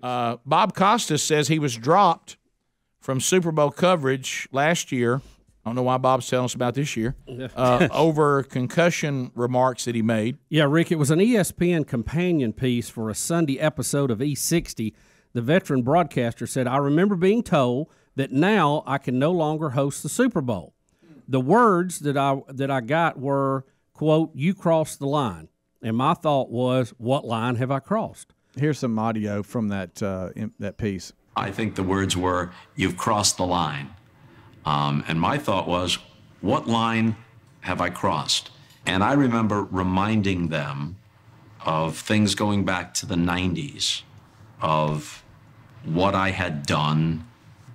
Bob Costas says he was dropped from Super Bowl coverage last year. I don't know why Bob's telling us about this year, over concussion remarks that he made. Yeah, Rick, it was an ESPN companion piece for a Sunday episode of E60. The veteran broadcaster said, I remember being told that now I can no longer host the Super Bowl. The words that I got were, quote, "You crossed the line." And my thought was, what line have I crossed? Here's some audio from that piece. I think the words were, "You've crossed the line." And my thought was, what line have I crossed? And I remember reminding them of things going back to the 90s, of what I had done,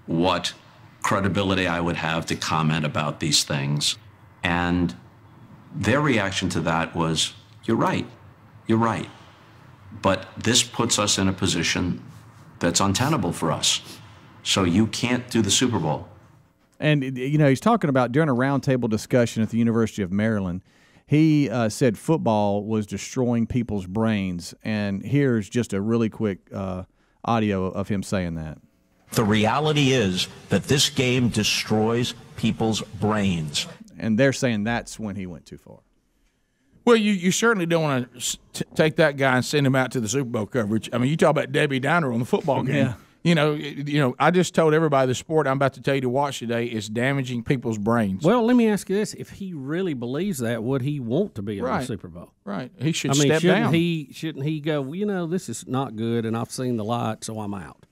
what credibility I would have to comment about these things. And their reaction to that was, you're right, but this puts us in a position that's untenable for us. So you can't do the Super Bowl. And, he's talking about during a roundtable discussion at the University of Maryland, he said football was destroying people's brains. And here's just a really quick audio of him saying that. The reality is that this game destroys people's brains. And they're saying that's when he went too far. Well, you certainly don't want to take that guy and send him out to the Super Bowl coverage. I mean, you talk about Debbie Downer on the football game. Yeah. I just told everybody the sport I'm about to tell you to watch today is damaging people's brains. Well, let me ask you this. If he really believes that, would he want to be in the Super Bowl? Right. He should step down. Shouldn't he go, this is not good, and I've seen the light, so I'm out?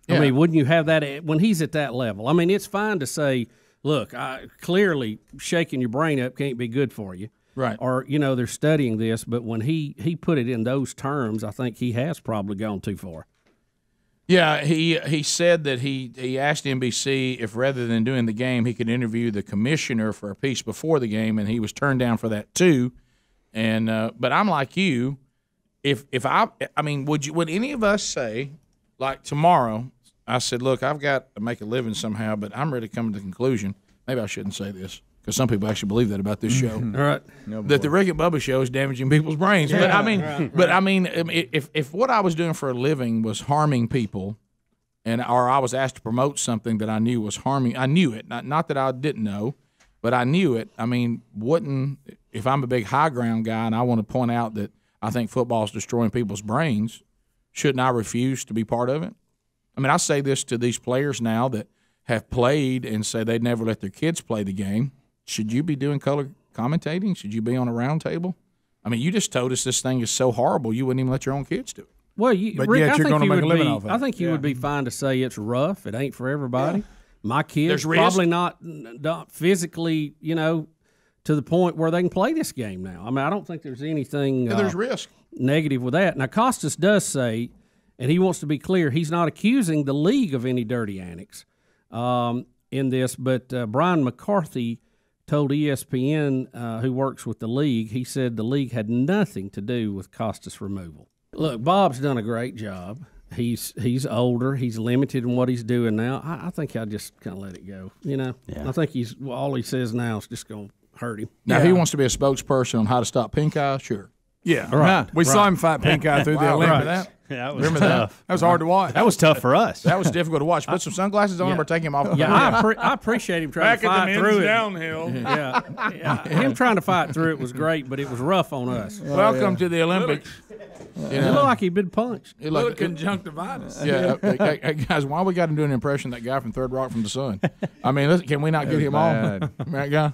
Yeah. I mean, wouldn't you have that when he's at that level? I mean, it's fine to say, look, clearly shaking your brain up can't be good for you. Right. Or, they're studying this, but when he put it in those terms, I think he has probably gone too far. Yeah, he said that he asked NBC if rather than doing the game, he could interview the commissioner for a piece before the game, and he was turned down for that too. And but I'm like you, would any of us say, like tomorrow, I said, look, I've got to make a living somehow, but I'm ready to come to the conclusion. Maybe I shouldn't say this, because some people actually believe that about this show. All right. That the Rick and Bubba show is damaging people's brains. Yeah, but I mean, if what I was doing for a living was harming people, or I was asked to promote something that I knew was harming, I knew it. Not that I didn't know, but I knew it. I mean, if I'm a big high ground guy and I want to point out that I think football is destroying people's brains, shouldn't I refuse to be part of it? I mean, I say this to these players now that have played and say they'd never let their kids play the game. Should you be doing color commentating? Should you be on a round table? I mean, you just told us this thing is so horrible you wouldn't even let your own kids do it. Well, Rick, you're going to make a living off of it. I think you would be fine to say it's rough. It ain't for everybody. Yeah. My kids probably not physically, to the point where they can play this game now. I mean, I don't think there's anything there's risk negative with that. Now, Costas does say, and he wants to be clear, he's not accusing the league of any dirty antics in this, but Brian McCarthy told ESPN, who works with the league, he said the league had nothing to do with Costas' removal. Look, Bob's done a great job. He's older. He's limited in what he's doing now. I think I'll just kind of let it go. Yeah. I think all he says now is just going to hurt him. Now, if he wants to be a spokesperson on how to stop pink eye, sure. Yeah, right. We saw him fight pink eye through the Olympics. Right. Yeah, that was tough. That was hard to watch. That was tough for us. That was difficult to watch. Put some sunglasses on him or take him off. Yeah, I appreciate him trying to fight through it. Downhill. Yeah. Him trying to fight through it was great, but it was rough on us. Welcome to the Olympics. It looked like he'd been punched. It looked conjunctivitis. Yeah. Hey, guys, why we got him doing an impression of that guy from Third Rock from the Sun? I mean, can we not get him on? That guy?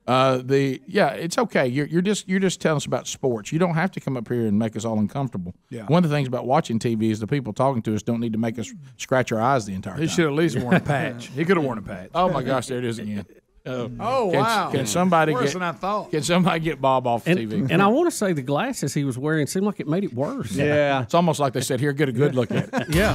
It's okay. You're just telling us about sports. You don't have to come up here and make us all uncomfortable. Yeah. One of the things about watching TV is the people talking to us don't need to make us scratch our eyes the entire time. He should at least worn a patch. He could have worn a patch. Oh my gosh, there it is again. Wow! Can somebody worse than I thought? Can somebody get Bob off TV? And I want to say the glasses he was wearing seemed like it made it worse. Yeah, it's almost like they said, "Here, get a good look at it." Yeah.